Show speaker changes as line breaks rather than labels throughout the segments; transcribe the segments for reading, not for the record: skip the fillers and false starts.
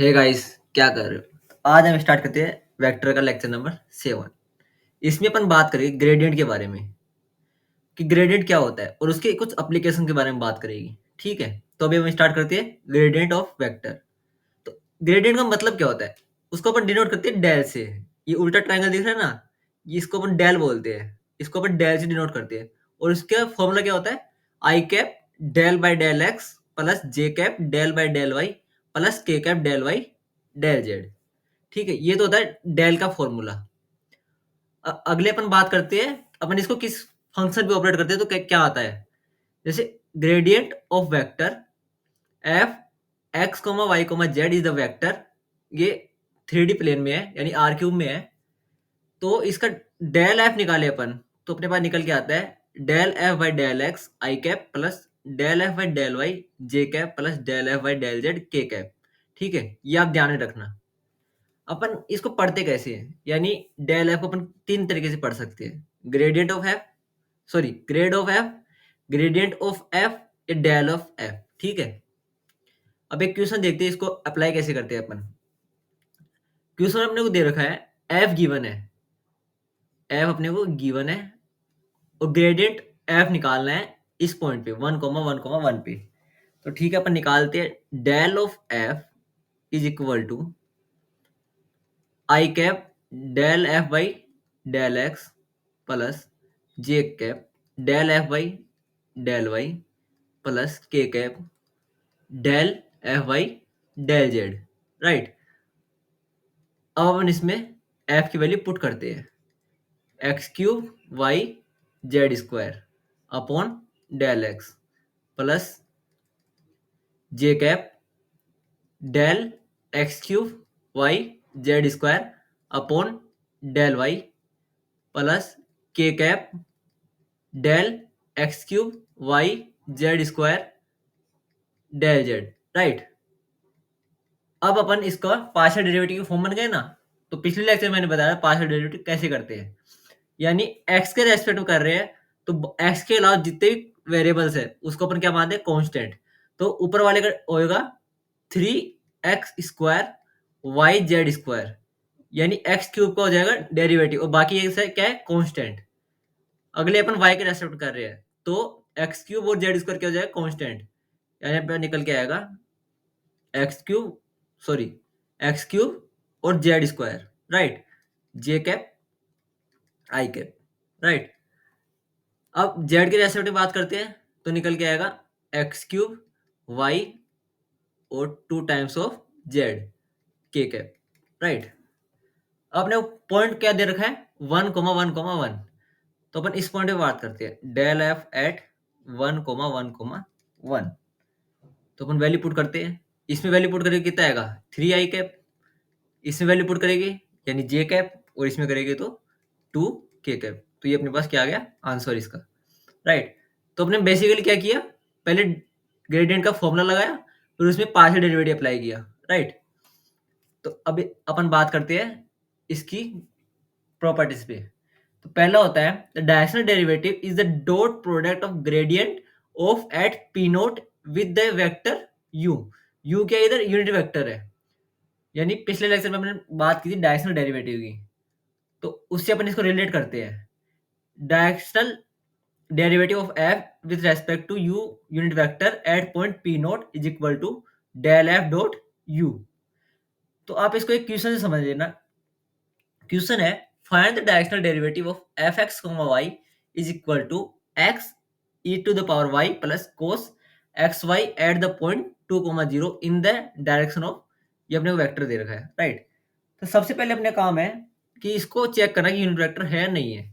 Hey guys, क्या कर रहे हो? आज हम स्टार्ट करते हैं वेक्टर का लेक्चर नंबर 7। इसमें अपन बात करेंगे ग्रेडियंट के बारे में कि ग्रेडियंट क्या होता है और उसके कुछ एप्लीकेशन के बारे में बात करेगी। ठीक है, तो अभी हम स्टार्ट करते हैं ग्रेडियंट ऑफ वेक्टर। तो ग्रेडियंट का मतलब क्या होता है, उसको अपन डिनोट करते हैं डेल से। ये उल्टा ट्रायंगल दिख रहा है ना, ये इसको अपन डेल बोलते हैं, इसको अपन डेल से डिनोट करते हैं। और इसका फॉर्मूला क्या होता है, I cap del by del x plus J cap del by del y plus K cap del y del z. ठीक है, ये तो होता है डेल का फॉर्मूला। अगले अपन बात करते हैं, अपन इसको किस फंक्शन पे ऑपरेट करते हैं तो क्या क्या आता है। जैसे gradient of vector F x comma Y comma Z is the vector. ये 3D प्लेन में है, यानी आर क्यूब में है। तो इसका डेल एफ निकाले अपन, तो अपने पास निकल के आता है del F by del X I cap plus del F by del Y J cap plus del F by del Z के कैप। ठीक है, ये आप ध्यान में रखना। अपन इसको पढ़ते कैसे हैं, यानी डेल एफ को अपन तीन तरीके से पढ़ सकते हैं, gradient of F, sorry grade of F, gradient of F या डेल ऑफ एफ। ठीक है, अब एक क्वेश्चन देखते हैं, इसको अप्लाई कैसे करते हैं अपन। क्वेश्चन अपने को दे रखा है, एफ गिवन है, एफ अपने को गिवन है और ग्रेडियंट एफ निकालना है इस पॉइंट पे 1,1,1 पे। तो ठीक है, अपन निकालते हैं del of F is equal to I cap del F by del x plus J cap del F by del y plus K cap del F by del Z. Right, अब अपन इसमें एफ की value put करते हैं, x cube y z square upon del x plus J cap del x cube y z square upon del y plus K cap del x cube y z square del Z. Right, अब अपन इसका partial derivative की form बन गए ना। तो पिछले lecture में मैंने बताया पार्शियल डेरिवेटिव कैसे करते हैं, यानी एक्स के रेस्पेक्ट में कर रहे हैं तो एक्स के अलावा जितने भी वेरिएबल्स है उसको अपन क्या मानते हैं, कांस्टेंट। तो ऊपर वाले का होएगा 3x² वाई जेड स्क्वायर, यानी एक्स क्यूब का हो जाएगा डेरिवेटिव और बाकी ये क्या है, कांस्टेंट। अगले अपन वाई के रेस्पेक्ट कर रहे हैं तो एक्स क्यूब और जेड स्क्वायर क्या हो जाएगा, कांस्टेंट। यानी पे निकल के आएगा x cube, sorry x cube और जेड स्क्वायर, राइट, जे कैप आई कैप। राइट, अब जेड के रेस्पेक्ट में बात करते हैं तो निकल के आएगा एक्स क्यूब वाई और 2 टाइम्स ऑफ जेड के कैप। राइट, आपने पॉइंट क्या दे रखा है, 1,1,1। तो अपन इस पॉइंट पे बात करते हैं डेल एफ एट 1,1,1। तो अपन वैल्यू पुट करते हैं, इसमें वैल्यू पुट करेंगे कितना आएगा, 3 आई कैप। इसमें वैल्यू पुट करेंगे यानी जे कैप, और इसमें करेंगे तो 2 के कैप। तो ये अपने पास क्या आ गया, आंसर इसका। राइट, तो अपने बेसिकली क्या किया, पहले ग्रेडियंट का फॉर्मूला लगाया फिर उसमें पार्शियल डेरिवेटिव अप्लाई किया। राइट, तो अभी अपन बात करते हैं इसकी प्रॉपर्टीज पे। तो पहला होता है the directional derivative is the dot product of gradient of at P naught with the vector U. U क्या, इधर यूनिट वेक्टर है, यानी पिछले लेक्चर में हमने बात की थी डायरेक्शनल डेरिवेटिव की, तो उससे अपन इसको रिलेट करते हैं। Directional derivative of F with respect to U unit vector at point P note is equal to del F dot U. तो आप इसको एक क्वेश्चन से समझ लेना। क्वेश्चन है, find the directional derivative of F X Y is equal to X E to the power Y plus cos x Y at the point 2,0 in the direction of, ये अपने को वेक्टर दे रखा है। Right, तो सबसे पहले अपने काम है कि इसको चेक करना कि यूनिट वेक्टर है नहीं है।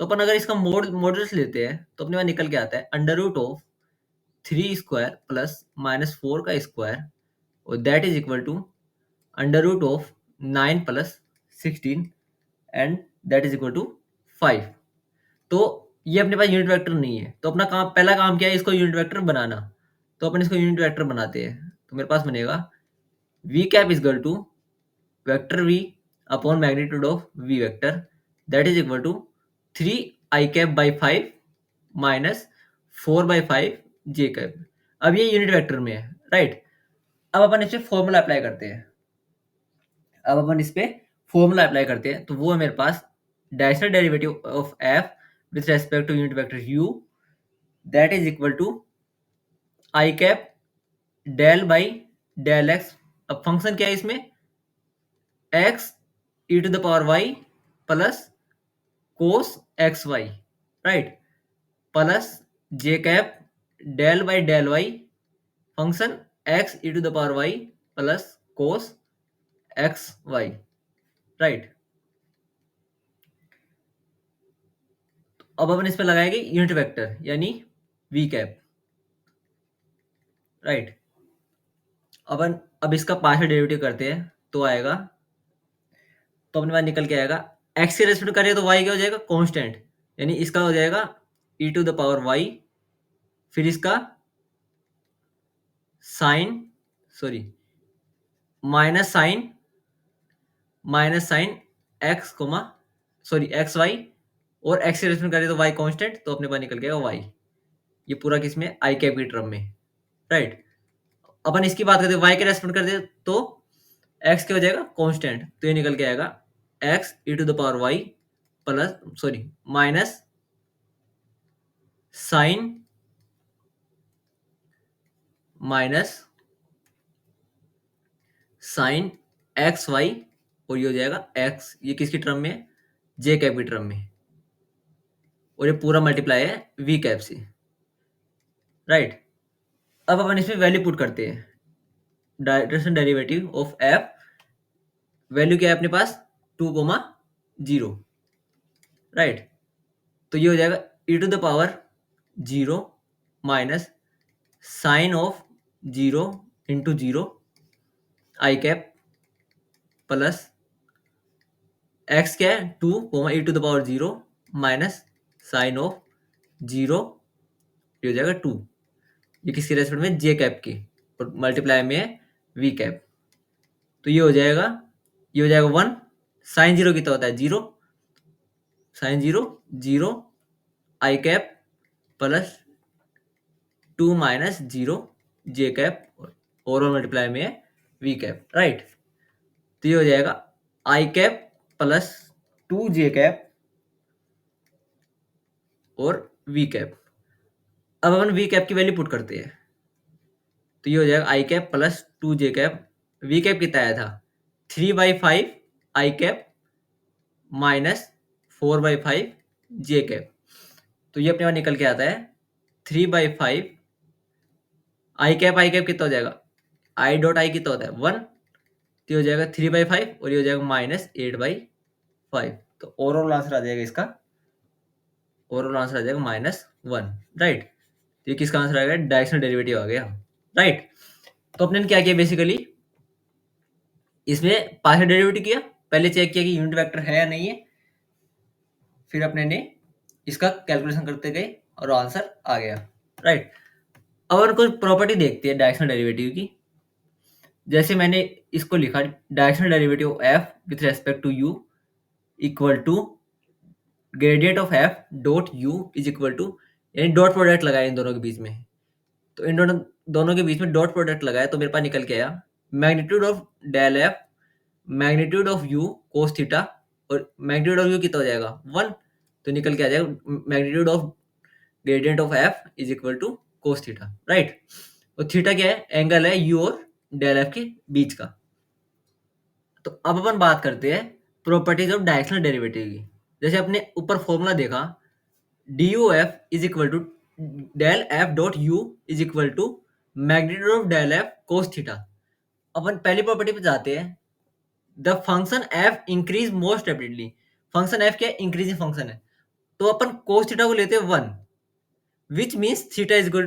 तो अपन अगर इसका मॉडल्स लेते हैं तो अपने पास निकल के आता है under root of 3 square plus -4 का स्क्वायर और that is equal to under root of 9 plus 16 and that is equal to 5। तो ये अपने पास यूनिट वेक्टर नहीं है, तो अपना काम, पहला काम क्या है, इसको यूनिट वेक्टर बनाना। तो अपन इसको यूनिट वेक्टर बनाते हैं, तो मेरे पास बनेगा V cap is equal to vector v upon magnitude of v vector that is equal to 3 I cap by 5 minus 4 by 5 J cap. अब ये यूनिट वेक्टर में है। राइट, अब अपन इसे फॉर्मूला अप्लाई करते हैं। अब अपन इस पे फॉर्मूला अप्लाई करते हैं, तो वो है मेरे पास directional derivative of F with respect to unit vector u, that is equal to I cap del by del x. अब फंक्शन क्या है इसमें, x E to the power Y plus cos x y, right, plus J cap del by del y function x E to the power Y plus cos x y, right. अब अपन इस पे लगाएंगे unit vector यानी V cap, right. अपन अब इसका partial derivative करते हैं तो आएगा, तो अपने पास निकल के आएगा एक्स के रेस्पेक्ट करें तो वाई क्या हो जाएगा, कांस्टेंट, यानी इसका हो जाएगा ई टू द पावर वाई, फिर इसका sine, sorry, minus sine X comma, sorry X Y, और एक्स के रेस्पेक्ट करें तो वाई कांस्टेंट, तो अपने पास निकल गया वाई। ये पूरा किसमें, आई कैप की टर्म में, राइट। अपन इसकी बात करते हैं वाई के रेस्पेक्ट करते हैं तो एक्स क्या हो जाएगा, कांस्टेंट, तो ये निकल के आएगा X E to the power Y plus, sorry, minus sine minus sine X Y, और ये हो जाएगा एक्स, ये किसकी टर्म में है, जे कैप की टर्म में, और ये पूरा मल्टीप्लाई है वी कैप से, राइट। अब अपन इसमें वैल्यू पुट करते हैं, direction derivative of F, value क्या है अपने पास 2,0, राइट। तो ये हो जाएगा ई to the power 0 minus sine of 0 into 0 I cap plus x क्या है 2 e to the power 0 minus sine of 0, ये हो जाएगा 2, ये किसके रेस्पेक्ट में, जे कैप की, और मल्टीप्लाई में है वी कैप, तो ये हो जाएगा 1, साइन 0 कितना होता है 0, sine 0 0 I cap plus 2 minus 0 J cap, और मल्टीप्लाई में है वी कैप, राइट। तो ये हो जाएगा I cap plus 2 J cap और वी कैप। अब अपन वी कैप की वैल्यू पुट करते हैं, तो ये हो जाएगा I cap plus 2 J cap, V cap कितना आया था 3/5 I cap minus 4/5 J cap, तो ये अपने पास निकल के आता है 3/5 आई कैप कितना हो जाएगा, आई डॉट आई कितना होता है 1, तो ये हो जाएगा 3/5, और ये हो जाएगा माइनस 8/5, तो ओवरऑल आंसर आ जाएगा इसका, ओवरऑल आंसर आ जाएगा -1, राइट। तो ये किसका आंसर आ गया, डायरेक्शनल डेरिवेटिव आ गया, राइट। तो अपने क्या किया बेसिकली, इसमें पार्शियल डेरिवेटिव किया, पहले चेक किया कि यूनिट वेक्टर है या नहीं है, फिर अपने ने इसका कैलकुलेशन करते गए और आंसर आ गया, राइट। अब और कुछ प्रॉपर्टी देखते हैं डायरेक्शनल डेरिवेटिव की, जैसे मैंने इसको लिखा directional derivative F with respect to U equal to gradient of F dot U is equal to, यानी डॉट प्रोडक्ट लगाया इन दोनों के बीच में, तो इन दोनों के बीच में डॉट प्रोडक्ट लगाया, तो मेरे पास निकल के आया magnitude of del F magnitude of U cos theta, और मैग्नीट्यूड ऑफ यू कितना हो जाएगा 1, तो निकल के आ जाएगा magnitude of gradient of F is equal to cos theta, right. और थीटा क्या है, एंगल है यू और डेल एफ के बीच का। तो अब अपन बात करते हैं प्रॉपर्टीज ऑफ डायरेक्शनल डेरिवेटिव की, जैसे अपने ऊपर फॉर्मूला देखा D U F is equal to del F dot U is equal to magnitude of del F cos theta. अपन पहली प्रॉपर्टी पे जाते हैं, the function F increase most rapidly, function F क्या है, इंक्रीजिंग फंक्शन है, तो अपन कोस थीटा को लेते हैं 1, which means theta is equal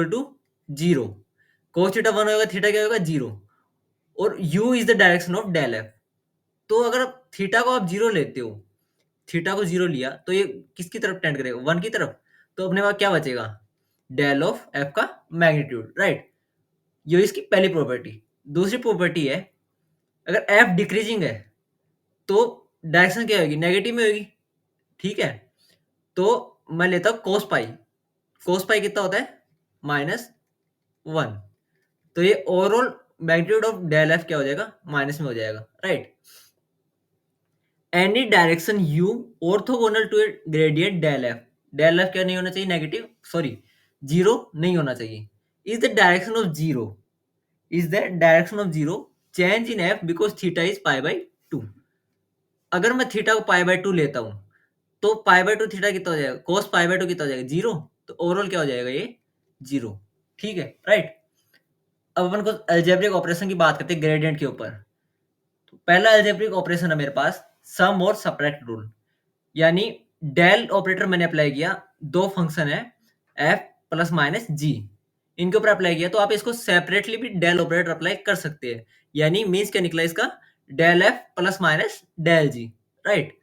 to 0, cos theta 1 होगा, थीटा क्या होगा 0, और u is the direction of del F, तो अगर थीटा को आप 0 लेते हो, थीटा को 0 लिया तो ये किसकी तरफ टेंड करेगा 1 की तरफ, तो अपने पास क्या बचेगा डेल ऑफ एफ का मैग्नीट्यूड, राइट। ये इसकी पहली प्रॉपर्टी। दूसरी प्रॉपर्टी है अगर एफ डिक्रीजिंग है तो डायरेक्शन क्या होगी, नेगेटिव में होगी, ठीक है। तो मैं लेता हूं कोस पाई कितना होता है -1, तो ये overall magnitude of del f क्या हो जाएगा, माइनस में हो जाएगा, right. Any direction you orthogonal to a gradient del f क्या नहीं होना चाहिए, नेगेटिव, सॉरी, जीरो नहीं होना चाहिए। Is the direction of zero, is the direction of zero change in F because theta is pi by two. अगर मैं theta को पाई बाई टू लेता हूं तो पाई बाई टू थीटा कितना हो जाएगा, कोस पाई बाई टू कितना हो जाएगा, जीरो। तो ओवरऑल क्या हो जाएगा, ये जीरो, ठीक है, राइट। अब अपन को अलजेब्रिक ऑपरेशन की बात करते हैं ग्रेडियंट के ऊपर। तो पहला अलजेब्रिक ऑपरेशन है मेरे पास सम और सबट्रैक्ट रूल, यानी डेल ऑपरेटर मैंने अप्लाई किया, दो फंक्शन है एफ प्लस माइनस जी, इनके ऊपर अप्लाई किया, तो आप इसको सेपरेटली भी डेल ऑपरेटर अप्लाई कर सकते हैं। यानी मीन्स क्या निकला इसका, del F plus minus del G, right.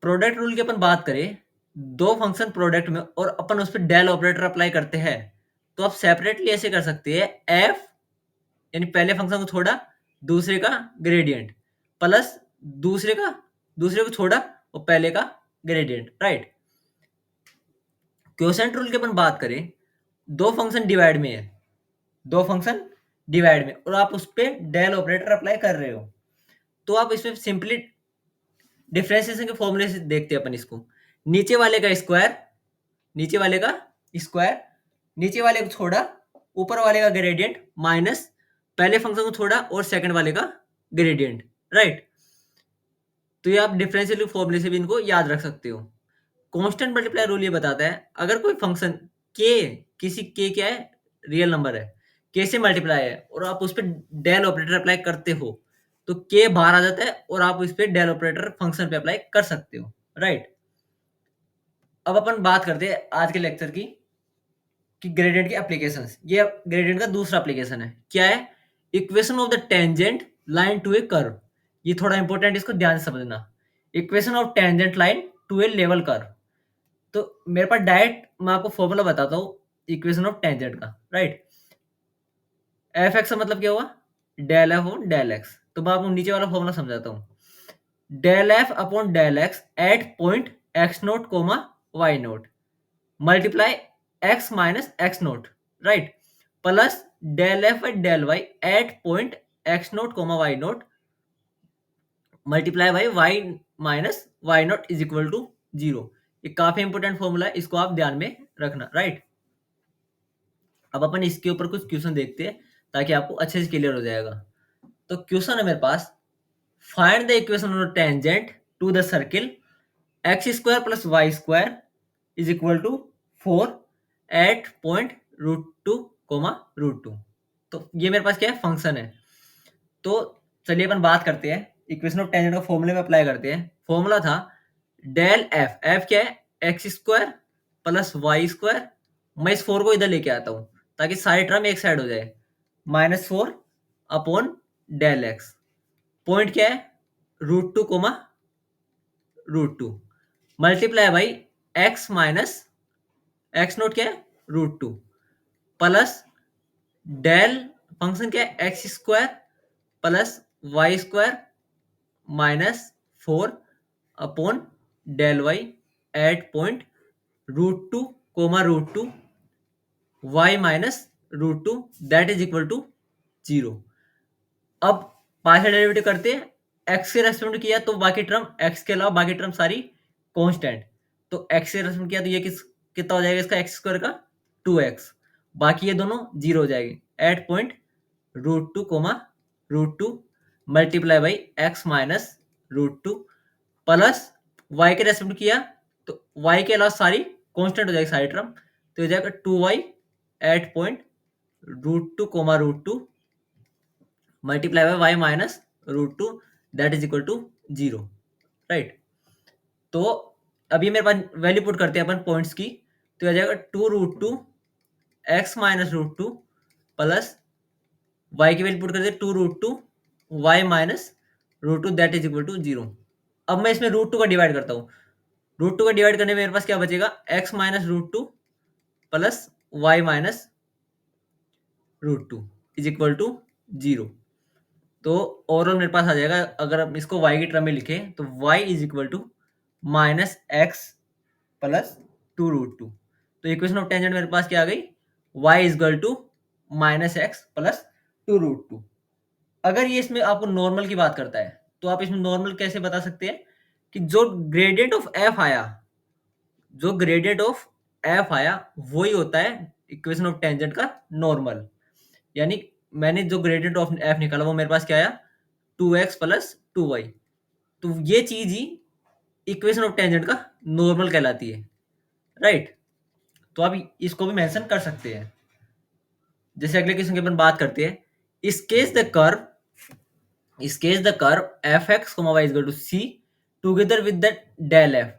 Product rule की अपन बात करें, दो फंक्शन प्रोडक्ट में और अपन उस पर डेल ऑपरेटर अप्लाई करते हैं, तो आप सेपरेटली ऐसे कर सकते हैं, एफ यानी पहले फंक्शन को छोड़ा, दूसरे का ग्रेडियंट, प्लस दूसरे को छोड़ा और पहले का ग्रेडियंट, राइट। क्वोशंट रूल की अपन बात करें, दो फंक्शन डिवाइड में है, दो फंक्शन डिवाइड में, और आप उस पर डेल ऑपरेटर अप्लाई कर रहे हो, तो आप इसमें सिंपली डिफरेंशिएशन के फॉर्मूले से देखते हैं अपन इसको, नीचे वाले का स्क्वायर, नीचे वाले का स्क्वायर, नीचे वाले को छोड़ा, ऊपर वाले का ग्रेडियंट, माइनस पहले फंक्शन को छोड़ा और सेकंड वाले का ग्रेडियंट, राइट। तो ये आप डिफरेंशियल फॉर्मूले से भी इनको याद रख सकते हो। कांस्टेंट मल्टीप्लाई रूल ये बताता है, अगर कोई फंक्शन के, किसी के क्या है, रियल नंबर है, के से मल्टीप्लाई है और आप उस पर डेल ऑपरेटर अप्लाई करते हो, तो के बाहर आ जाता है और आप उस पर डेल ऑपरेटर फंक्शन पे अप्लाई कर सकते हो, राइट। अब अपन बात करते हैं आज के लेक्चर की कि ग्रेडियंट के एप्लीकेशंस। ये ग्रेडियंट का दूसरा एप्लीकेशन है, क्या है, equation of the tangent line to a curve. ये थोड़ा इंपॉर्टेंट, इसको ध्यान से समझना। Equation of tangent line to a level curve. तो मेरे पास डायरेक्ट मैं आपको फॉर्मूला बताता हूँ इक्वेशन ऑफ टेंजेंट का, राइट। एफ एक्स का मतलब क्या हुआ, del f upon del x. तो मैं आपको नीचे वाला फॉर्मूला समझाता हूँ, del f upon del x at point x nought comma y nought multiply x minus x nought, right, plus del F by del y at point x nought comma y nought multiply by y minus y nought is equal to zero. ये काफी important formula है, इसको आप ध्यान में रखना, right. अब अपन इसके ऊपर कुछ क्वेश्चन देखते हैं ताकि आपको अच्छे से क्लियर हो जाएगा। तो क्वेश्चन है मेरे पास, find the equation of tangent to the circle x square plus y square is equal to 4 at point root two comma root two. तो ये मेरे पास क्या है, फंक्शन है। तो चलिए अपन बात करते हैं, इक्वेशन ऑफ टेंजेंट का फॉर्मूले में अप्लाई करते हैं। फॉर्मूला था डेल एफ, एफ क्या है, x square plus y square. मैं इस 4 को इधर लेके आता हूँ ताकि सारी टर्म एक साइड हो जाए, -4 अपॉन डेल एक्स, पॉइंट क्या है, root two comma root two, multiply by x minus x nought क्या है, root two, plus del function क्या है, x square plus y square -4 upon del y at point root two comma root two y minus root two that is equal to zero. अब partial derivative करते हैं, x के respect किया तो बाकी term, x के अलावा बाकी टर्म सारी कांस्टेंट, तो एक्स के रेस्पेक्ट किया तो ये कितना हो जाएगा, इसका एक्स स्क्वायर का 2x, बाकी ये दोनों जीरो हो जाएंगे at point root two comma root two multiply by x minus root two plus y के रेस्पेक्ट किया तो वाई के अलावा सारी कांस्टेंट हो जाएगी सारी टर्म, तो हो जाएगा 2y at point root two comma root two multiply by y minus root two that is equal to zero, right. तो अभी मेरे पास वैल्यू पुट करते हैं अपन पॉइंट्स की, तो आ जाएगा 2√2 x minus root two plus y की वैल्यू पुट करते हैं 2√2 y minus root two that is equal to zero. अब मैं इसमें रूट टू का डिवाइड करता हूँ, रूट टू का डिवाइड करने में मेरे पास क्या बचेगा, x minus root two plus y minus root two is equal to zero. तो ओवरऑल मेरे पास आ जाएगा, अगर हम इसको y की टर्म में लिखें तो y is equal to minus x plus 2√2। तो इक्वेशन ऑफ टेंजेंट मेरे पास क्या आ गई, y is equal to minus x plus 2√2। अगर ये इसमें आपको नॉर्मल की बात करता है, तो आप इसमें नॉर्मल कैसे बता सकते हैं कि जो ग्रेडियंट ऑफ एफ आया, जो ग्रेडियंट ऑफ एफ आया वही होता है इक्वेशन ऑफ टेंजेंट का नॉर्मल। यानी मैंने जो ग्रेडियंट ऑफ एफ निकाला वो मेरे पास क्या आया, 2x प्लस 2y। तो ये चीज ही इक्वेशन ऑफ टेंजेंट का नॉर्मल कहलाती है, राइट। तो आप इसको भी मेंशन कर सकते हैं। जैसे अगले क्वेश्चन की अपन बात करते हैं, sketch the curve, sketch the curve fx, y is equal to c together with the del f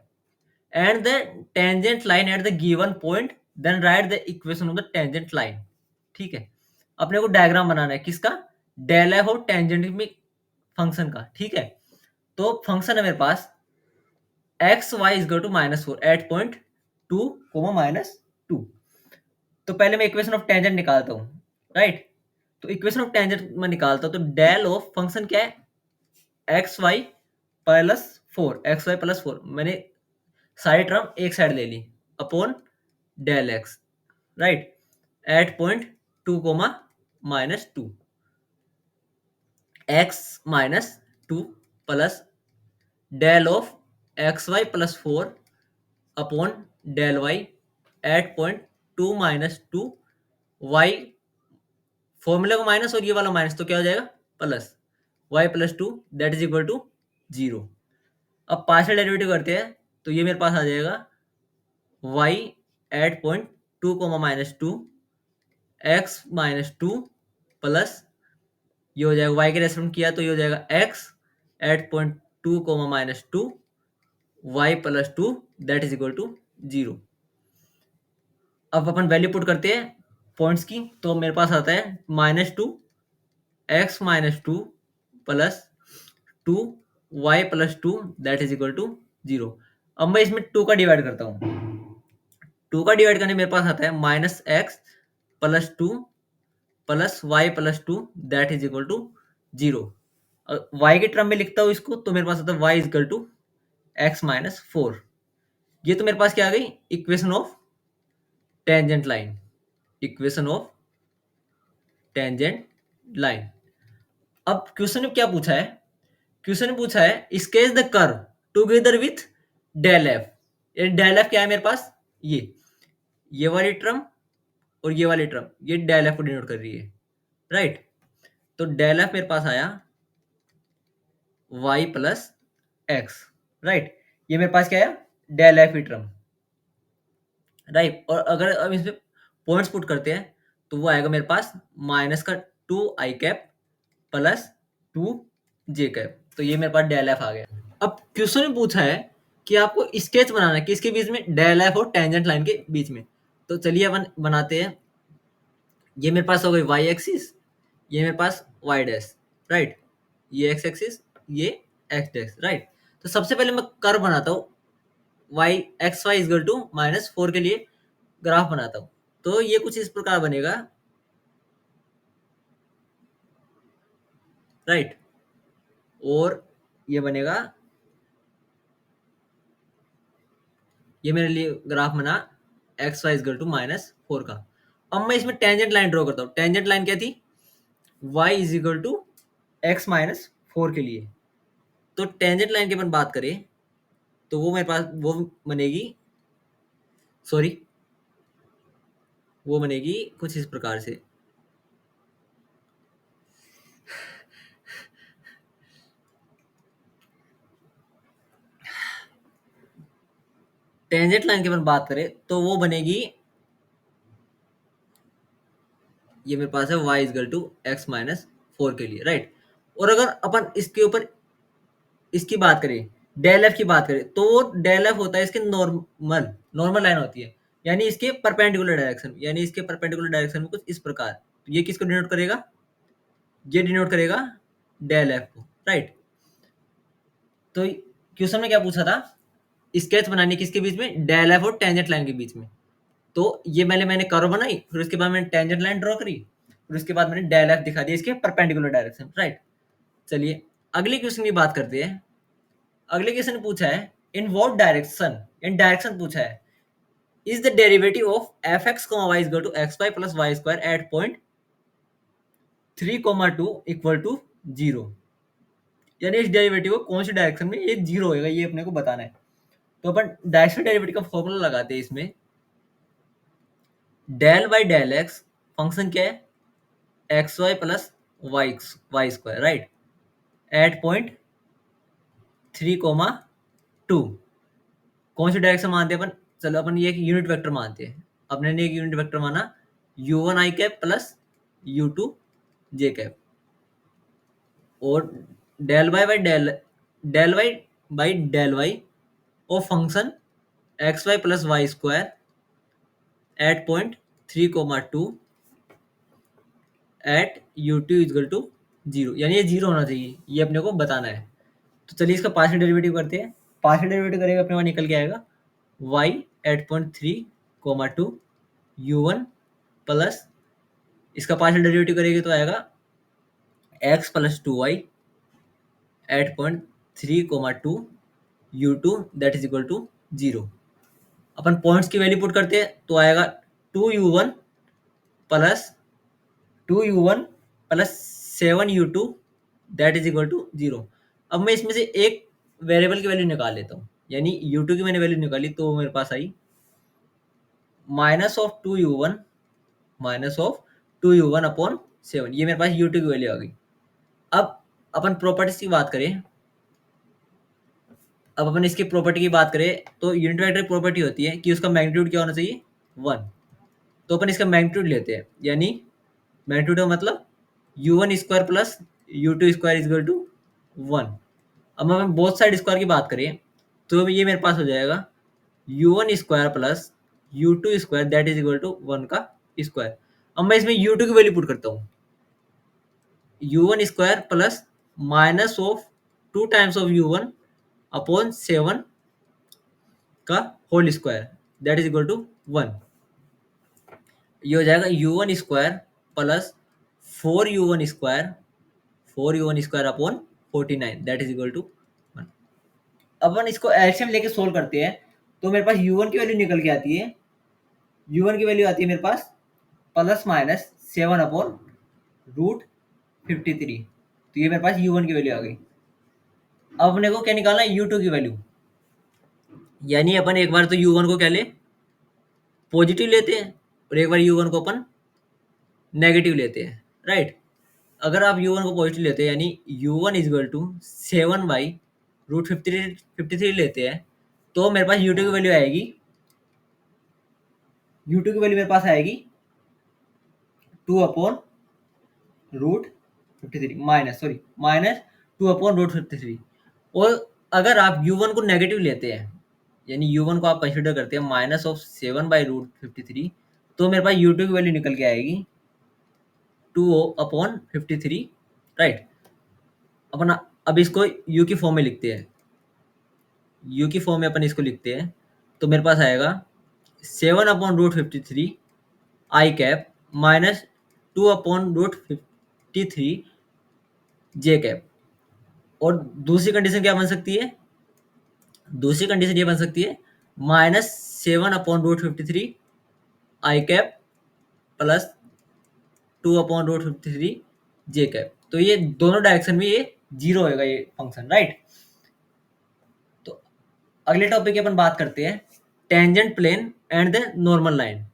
and the tangent line at the given point, then write the equation of the tangent line। ठीक है, अपने को diagram बनाना है किसका, del F और tangent में function का। ठीक है, तो फंक्शन है मेरे पास x Y is two -4 at point 2 -2। तो पहले मैं इक्वेशन ऑफ टेंजेंट निकालता हूँ, राइट। तो इक्वेशन ऑफ टेंजेंट में निकालता हूँ, तो डेल ऑफ फंक्शन क्या है, x y plus 4, x y plus 4, मैंने सारी टर्म एक साइड ले ली, upon del x, right, at point 2 -2, x -2 plus del of x y plus 4 upon del y at point 2 -2, y फॉर्मूले को माइनस और ये वाला माइनस, तो क्या हो जाएगा plus, y plus 2 that is equal to 0। अब पार्शियल डेरिवेटिव करते हैं, तो ये मेरे पास आ जाएगा y at point 2 -2 x -2 plus ये हो जाएगा y के रेस्पेक्ट किया तो ये हो जाएगा x at point 2 -2 y plus 2 that is equal to 0। अब अपन वैल्यू पुट करते हैं पॉइंट्स की, तो मेरे पास आता है -2 x -2 plus 2 y plus 2 that is equal to 0। अब मैं इसमें 2 का डिवाइड करता हूँ, 2 का डिवाइड करने मेरे पास आता है -x plus 2 plus y plus 2 that is equal to 0। y के टर्म में लिखता हूँ इसको, तो मेरे पास आता है y is equal to x -4। ये तो मेरे पास क्या आ गई, equation of tangent line, equation of tangent line. अब क्वेश्चन में क्या पूछा है, क्वेश्चन में पूछा है sketch the curve together with del f. Del f क्या है मेरे पास, ये वाली टर्म और ये वाली टर्म, ये डेल एफ को डिनोट कर रही है, राइट। तो डेल एफ मेरे पास आया y प्लस एक्स, राइट। ये मेरे पास क्या है, डेल एफ ई टर्म, राइट। और अगर अब इसमें पॉइंट्स पुट करते हैं, तो वो आएगा मेरे पास माइनस का 2i cap plus 2j cap. तो ये मेरे पास डेल एफ आ गया। अब क्वेश्चन में पूछा है कि आपको स्केच बनाना है किसके बीच में, डेल एफ और टेंजेंट लाइन के बीच में। तो चलिए अपन बनाते हैं। ये मेरे पास हो गई वाई एक्सिस, ये मेरे पास वाई डैश, राइट, ये एक्स एक्सिस, ये एक्स डैश, राइट। तो सबसे पहले मैं कर्व बनाता हूँ, y x y is equal to -4 के लिए ग्राफ बनाता हूँ। तो ये कुछ इस प्रकार बनेगा, राइट। और ये बनेगा, ये मेरे लिए ग्राफ बना एक्स वाई इजगल टू -4 का। अब मैं इसमें टेंजेंट लाइन ड्रॉ करता हूँ। टेंजेंट लाइन क्या थी, y is equal to x -4 के लिए। तो टेंजेंट लाइन की अपन बात करें, तो वो मेरे पास वो बनेगी, सॉरी, वो बनेगी कुछ इस प्रकार से। टेंजेंट लाइन की अपन बात करें तो वो बनेगी, ये मेरे पास है y इजगल टू एक्स -4 के लिए, राइट। और अगर अपन इसके ऊपर इसकी बात करें, डेल एफ की बात करें, तो वो डेल एफ होता है इसके नॉर्मल, नॉर्मल लाइन होती है, यानी इसके परपेंडिकुलर डायरेक्शन, यानी इसके परपेंडिकुलर डायरेक्शन में कुछ इस प्रकार। तो ये किसको डिनोट करेगा, ये डिनोट करेगा डेल एफ को, राइट। तो क्वेश्चन में क्या पूछा था, स्केच बनानी किसके बीच में, डेल एफ और टेंजेंट लाइन के बीच में। तो ये मैंने कर्व बनाई, फिर उसके बाद मैंने टेंजेंट लाइन ड्रॉ करी, फिर उसके बाद मैंने डेल एफ दिखा दिया इसके परपेंडिकुलर डायरेक्शन, राइट। चलिए अगले क्वेश्चन की बात करते हैं। अगले क्वेश्चन ने पूछा है in what direction, in direction पूछा है, is the derivative of F x y is equal to x y plus y square at point 3,2 equal to 0, यानी इस डेरिवेटिव को कौन सी डायरेक्शन में ये 0 होएगा, ये अपने को बताना है। तो अपन डायरेक्शनल डेरिवेटिव का फॉर्मूला लगाते हैं इसमें। Del by del x function क्या है, x y plus y square, right, at point 3,2। कौन सी डायरेक्शन मानते हैं अपन, चलो अपन ये एक यूनिट वेक्टर मानते हैं। अपने ने एक यूनिट वेक्टर माना u1 i cap plus u2 j cap, और del by by del y of function x y plus y square at point 3,2 at u2 equal to 0, यानी ये 0 होना चाहिए, ये अपने को बताना है। तो चलिए इसका पार्शियल डेरिवेटिव करते हैं। पार्शियल डेरिवेटिव करेंगे अपने वहाँ निकल के आएगा y at point 3,2 u1 plus, इसका पार्शियल डेरिवेटिव करेंगे तो आएगा x plus 2y at point 3,2 u2 that is equal to 0। अपन पॉइंट्स की वैल्यू पुट करते हैं तो आएगा 2u1 plus 2u1 plus 7u2 that is equal to 0। अब मैं इसमें से एक वेरिएबल की वैल्यू निकाल लेता हूँ, यानी u2 की मैंने वैल्यू निकाली तो वो मेरे पास आई माइनस ऑफ 2u1 अपॉन 7, ये मेरे पास u2 की वैल्यू आ गई। अब अपन प्रॉपर्टीज की बात करें, अब अपन इसकी प्रॉपर्टी की बात करें तो यूनिट वेक्टर की प्रॉपर्टी होती है कि उसका मैग्नीट्यूड क्या होना चाहिए, 1। तो अपन इसका मैग्नीट्यूड लेते हैं, यानी मैग्नीट्यूड का मतलब u1 square plus u2 square is equal to 1। अब हम बोथ साइड स्क्वायर की बात करें तो ये मेरे पास हो जाएगा u1 square plus u2 square that is equal to 1 का स्क्वायर। अब मैं इसमें u2 की वैल्यू पुट करता हूँ, u1 square plus minus of 2 times of u1 upon 7 का whole square that is equal to 1। ये हो जाएगा u1 square plus 4u1 square upon 49 that is equal to 1। अपन इसको एलसीएम लेके सोल्व करते हैं तो मेरे पास u1 की वैल्यू निकल के आती है, u1 की वैल्यू आती है मेरे पास प्लस माइनस 7 अपॉन रूट 53। तो ये मेरे पास u1 की वैल्यू आ गई। अब अपने को क्या निकालना है, u2 की वैल्यू, यानी अपन एक बार तो u1 को क्या ले, पॉजिटिव लेते हैं, और एक बार u1 को अपन नेगेटिव लेते हैं, राइट। अगर आप u1 को पॉजिटिव लेते हैं यानी u1 is equal to 7 by root 53 लेते हैं तो मेरे पास u2 की वैल्यू आएगी, u2 की वैल्यू मेरे पास आएगी 2 upon root 53 minus 2 upon root 53। और अगर आप u1 को नेगेटिव लेते हैं यानी u1 को आप कंसिडर करते हैं माइनस ऑफ 7 बाई रूट 53 तो मेरे पास u2 की वैल्यू निकल के आएगी 2 अपॉन 53, राइट। अपन अब इसको u की फॉर्म में लिखते हैं, u की फॉर्म में अपन इसको लिखते हैं तो मेरे पास आएगा 7 अपॉन रूट 53 आई कैप माइनस 2 अपॉन रूट 53 जे कैप। और दूसरी कंडीशन क्या बन सकती है, दूसरी कंडीशन ये बन सकती है माइनस 7 अपॉन रूट 53 आई कैप प्लस 2 अपॉन रूट 53 जे कैप। तो ये दोनों डायरेक्शन में ये 0 होएगा ये फंक्शन, राइट। तो अगले टॉपिक की अपन बात करते हैं tangent plane and the normal line.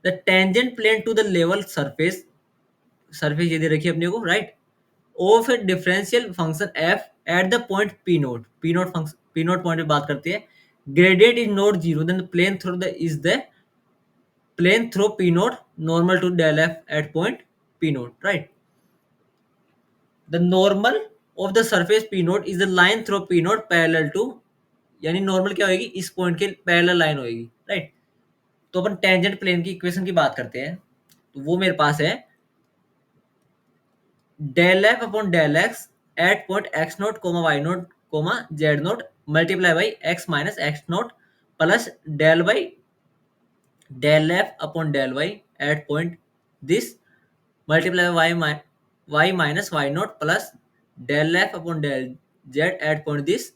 The tangent plane to the level surface, surface ये दे रखी है अपने को, right, of a differential function f at the point P nought, p nought point पे बात करते हैं, gradient is not zero then the plane through the is the plane through p nought normal to del f at point P nought, right. The normal of the surface p note is the line through p nought parallel to, यानी normal क्या होगी, इस point के parallel line होगी, right. तो अपन tangent plane की equation की बात करते हैं तो वो मेरे पास है del f upon del x at point x nought comma y nought comma z nought multiply by x minus x note plus del by del f upon del y at point this multiply y minus y nought plus del f upon del z at point this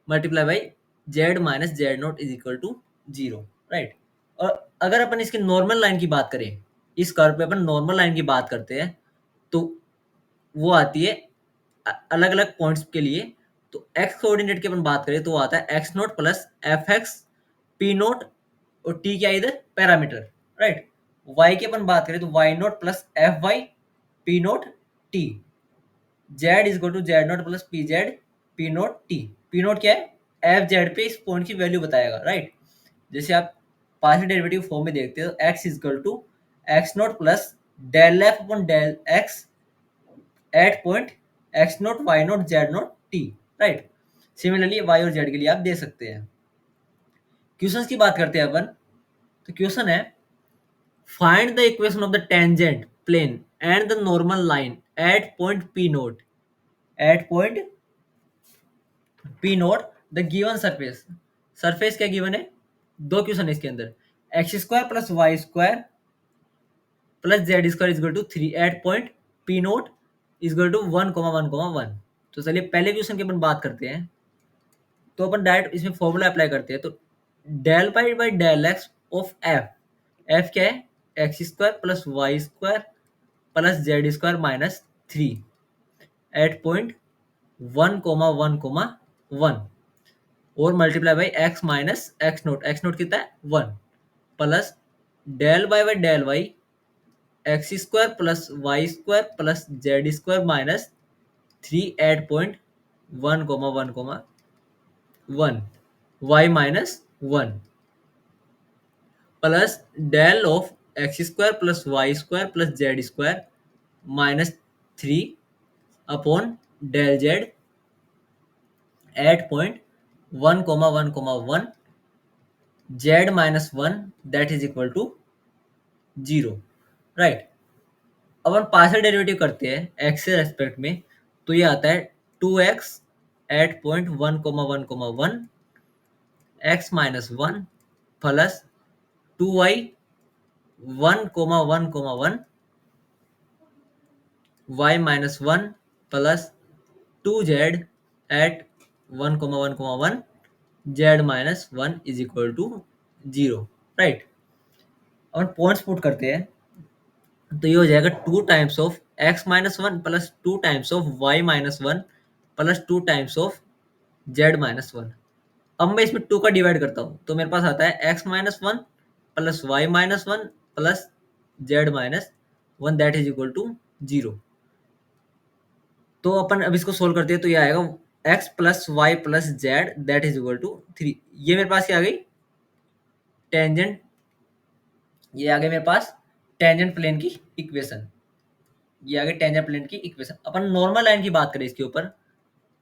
multiply by z minus z note is equal to 0, right. और अगर अपन इसकी normal line की बात करें, इस curve पे अपन normal line की बात करते हैं तो वो आती है अलग अलग पॉइंट्स के लिए। तो एक्स कोऑर्डिनेट की अपन बात करें तो वो आता है x note plus F x P naught, और टी क्या है इधर, पैरामीटर, राइट। वाई की अपन बात करें तो y nought plus f y p nought t. Z is equal to z nought plus p z p nought t. P nought क्या है, एफ जेड पे इस पॉइंट की वैल्यू बताएगा, राइट। जैसे आप पार्शियल डेरिवेटिव फॉर्म में देखते हो, x is equal to x note plus del f upon del x at point x note y nought z nought t, right. Similarly y और जेड के लिए आप दे सकते हैं। क्वेश्चंस की बात करते हैं अपन। तो क्वेश्चन है, find the equation of the tangent plane and the normal line at point P note, at point P nought the given surface. Surface क्या गिवन है, दो क्वेश्चन है इसके अंदर, x square plus y square plus z square is equal to 3 at point P nought is equal to 1,1,1। तो चलिए पहले question की अपन बात करते हैं। तो अपन डायरेक्ट इसमें फॉर्मूला अप्लाई करते हैं। तो del pi by del x of f, f क्या है, x square plus y square plus z square minus 3 at point 1,1,1 और multiply by x minus x note कितना है 1 plus del by del y x square plus y square plus z square minus 3 at point 1,1,1 वाई minus 1 plus del of x square plus y square plus z square minus 3 upon del z at point 1,1,1 z minus 1 that is equal to 0, right. अब हम partial derivative करते हैं x के respect में। तो ये आता है 2x at point 1,1,1 x minus 1 plus 2y 1,1,1 y minus 1 plus 2z at 1,1,1 z minus 1 is equal to 0, right. अब पॉइंट्स पुट करते हैं। तो ये हो जाएगा 2 times of x minus 1 plus 2 times of y minus 1 plus 2 times of z minus 1। अब मैं इसमें 2 का डिवाइड करता हूँ तो मेरे पास आता है x minus 1 plus y minus 1 plus z minus 1 that is equal to 0। तो अपन अब इसको सोल्व करते हैं। तो ये आएगा x plus y plus z that is equal to 3। ये मेरे पास क्या आ गई, टेंजेंट, ये आ गई मेरे पास टेंजेंट प्लेन की इक्वेशन। ये आ गई टेंजेंट प्लेन की इक्वेशन। अपन नॉर्मल लाइन की बात करें इसके ऊपर,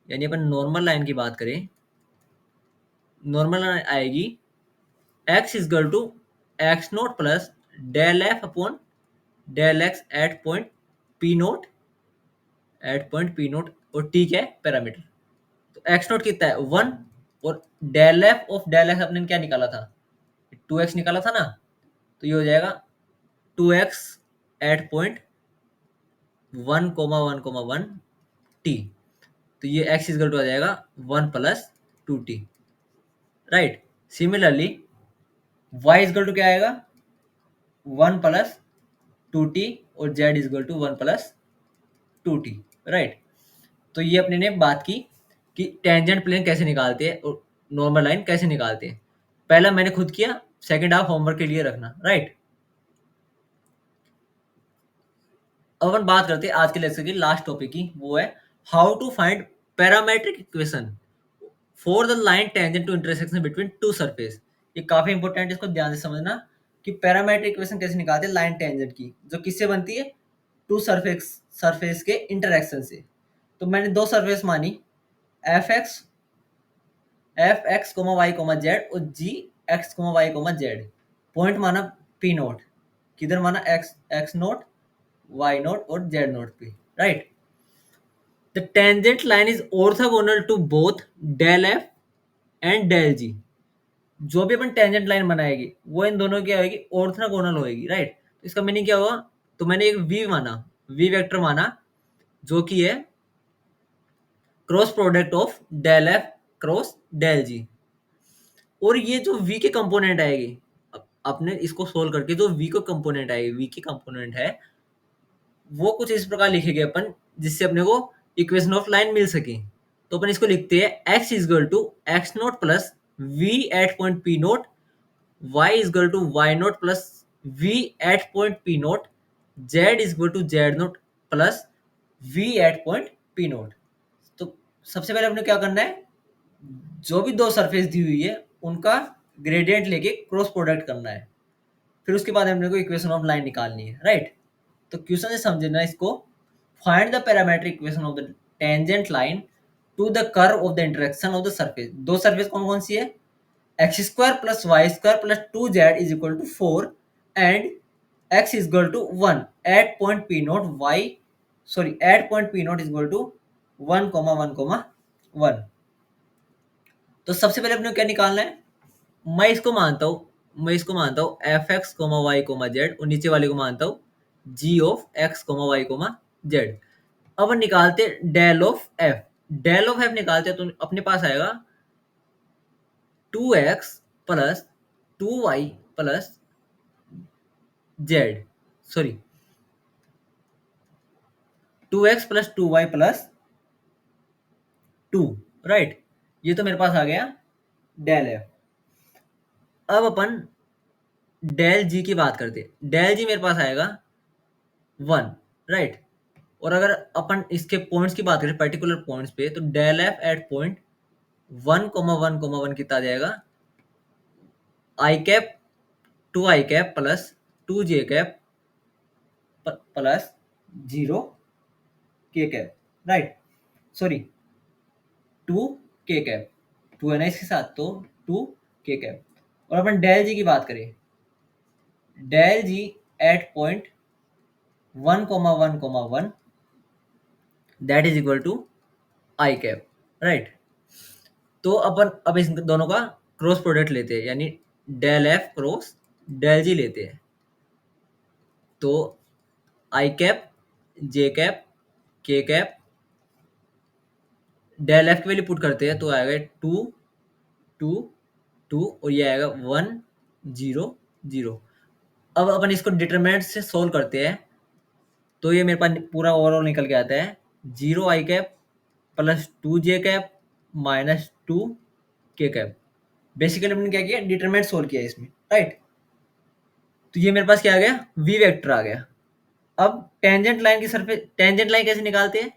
यानी अपन नॉर्मल लाइन की बात करें, नॉर्मल लाइन आएगी x is equal to x note plus del f upon del x at point P note, at point P naught, और टी क्या है, पैरामीटर। तो एक्स नोट कितना है 1, और del f of del x अपने क्या निकाला था, 2x निकाला था ना। तो ये हो जाएगा 2x एट पॉइंट 1,1,1 टी। तो ये x इजकल टू आ जाएगा 1 plus 2t, right. Similarly y is equal to क्या आएगा 1 प्लस 2t और z is equal to 1 plus 2t, right. तो ये अपने ने बात की कि टेंजेंट प्लेन कैसे निकालते हैं और नॉर्मल लाइन कैसे निकालते हैं। पहला मैंने खुद किया, सेकंड आप होमवर्क के लिए रखना, राइट। अब अपन बात करते हैं आज के लेक्चर की लास्ट टॉपिक की, वो है how to find parametric equation for the line tangent to intersection between two surface. ये काफी इंपॉर्टेंट है, इसको ध्यान से समझना कि पैरामेट्रिक इक्वेशन कैसे निकालते हैं लाइन टेंजेंट की, जो किससे बनती है, टू सरफेस सरफेस के इंटरेक्शन से। तो मैंने दो सरफेस मानी, F x comma Y comma z और G x comma Y comma z. Point माना पी नोट, किधर माना x x note y naught और जेड नोट पे, right. The tangent line is orthogonal to both del F and del G. जो भी अपन tangent line बनाएगी वो इन दोनों की होगी, ऑर्थोगोनल होगी, राइट। तो इसका मीनिंग क्या हुआ, तो मैंने एक वी माना, वी वेक्टर माना, जो कि है cross product of del F cross del G. और ये जो v के कंपोनेंट आएगी, अपने इसको सोल्व करके जो v को कंपोनेंट आएगी, v की कंपोनेंट है वो कुछ इस प्रकार लिखेंगे अपन जिससे अपने को इक्वेशन ऑफ लाइन मिल सके। तो अपन इसको लिखते हैं x is equal to x note plus v at point P naught, y is equal to y naught plus v at point p naught, z is equal to z naught plus v at point p naught। तो सबसे पहले अपने क्या करना है, जो भी दो सरफेस दी हुई है उनका ग्रेडियंट लेके क्रॉस प्रोडक्ट करना है, फिर उसके बाद हमने को इक्वेशन ऑफ लाइन निकालनी है, राइट। तो क्वेश्चन से समझना इसको, find the parametric equation of the tangent line to the curve of the interaction of the surface. दो सरफेस कौन कौन सी है, x square plus y square plus 2z is equal to 4 and x is equal to 1 at point P naught y, sorry at point P note is equal to 1 1 1। तो सबसे पहले अपने को क्या निकालना है, मैं इसको मानता हूँ F x comma Y comma z, और नीचे वाले को मानता हूँ G of x comma Y comma z. अब हम निकालते del of F, del of F निकालते हैं तो अपने पास आएगा 2x plus 2y plus z, sorry 2x plus 2y plus 2, right. ये तो मेरे पास आ गया डेल एफ। अब अपन डेल जी की बात करते हैं, डेल जी मेरे पास आएगा 1, राइट। और अगर अपन इसके पॉइंट्स की बात करें पर्टिकुलर पॉइंट्स पे, तो डेल एफ एट पॉइंट 1 कितना आ जाएगा, I cap 2 i cap plus 2j cap plus 0 k cap, right, sorry 2 k cap, 2 है ना इसके साथ, तो 2 k कैप। और अपन डेल जी की बात करें, del G at point 1 that is equal to I cap, right. तो अपन अब इस दोनों का क्रॉस प्रोडक्ट लेते हैं, यानी डेल एफ क्रॉस डेल जी लेते हैं। तो आई कैप जे कैप के कैप, डेल एफ की वैल्यू पुट करते हैं तो आएगा 2 2 2, और ये आएगा 1 0 0। अब अपन इसको डिटरमिनेंट से सोल्व करते हैं तो ये मेरे पास पूरा ओवरऑल निकल के आता है 0 i cap plus 2j cap minus 2 k cap. Basically हमने क्या किया, डिटरमिनेंट सोल्व किया इसमें, राइट। तो ये मेरे पास क्या आ गया, वी वेक्टर आ गया। अब टेंजेंट लाइन की सरफेस, टेंजेंट लाइन कैसे निकालते हैं,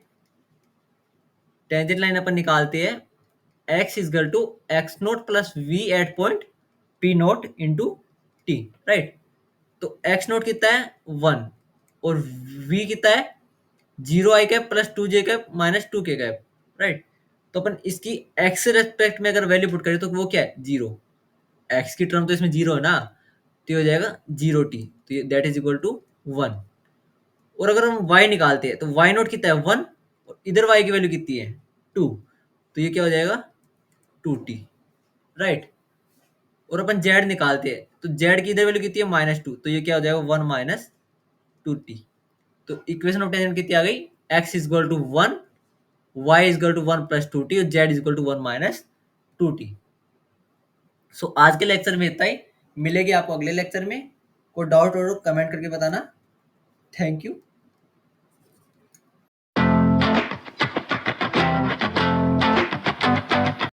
टेंजेंट लाइन अपन निकालते हैं x is equal to x note plus v at point P naught into t, right. तो एक्स नोट कितना है 1 और v कितना है 0 i cap plus 2j cap minus 2k cap, right. तो अपन इसकी x से रेस्पेक्ट में अगर वैल्यू पुट करें तो वो क्या है 0, x की टर्म तो इसमें 0 है ना, तो ये हो जाएगा 0t, तो दैट इज इक्वल टू 1। और अगर हम y निकालते हैं तो y नोट कितना है 1 और इधर y की वैल्यू कितनी है 2, तो ये क्या हो जाएगा 2t, राइट। और अपन z निकालते हैं तो z की इधर वैल्यू कितनी है -2, तो ये क्या हो जाएगा 1 माइनस 2t। तो इक्वेशन ऑफ टेंजेंट कितनी आ गई, x is equal to 1, y is equal to 1 plus 2t और z is equal to 1 minus 2t। So आज के लेक्चर में इतना ही, मिलेगी आपको अगले लेक्चर में। कोई डाउट और कमेंट करके बताना। Thank you.